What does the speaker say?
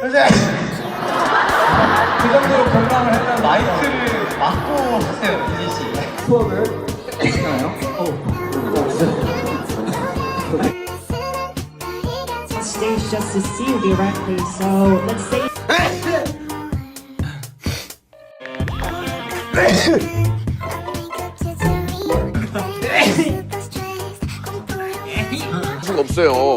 그 정도로 공감을 하면 마이크를 막고 하세요, 이지 씨. 수업을 하시나요? Stage just to see you directly. So let's say. 없어요.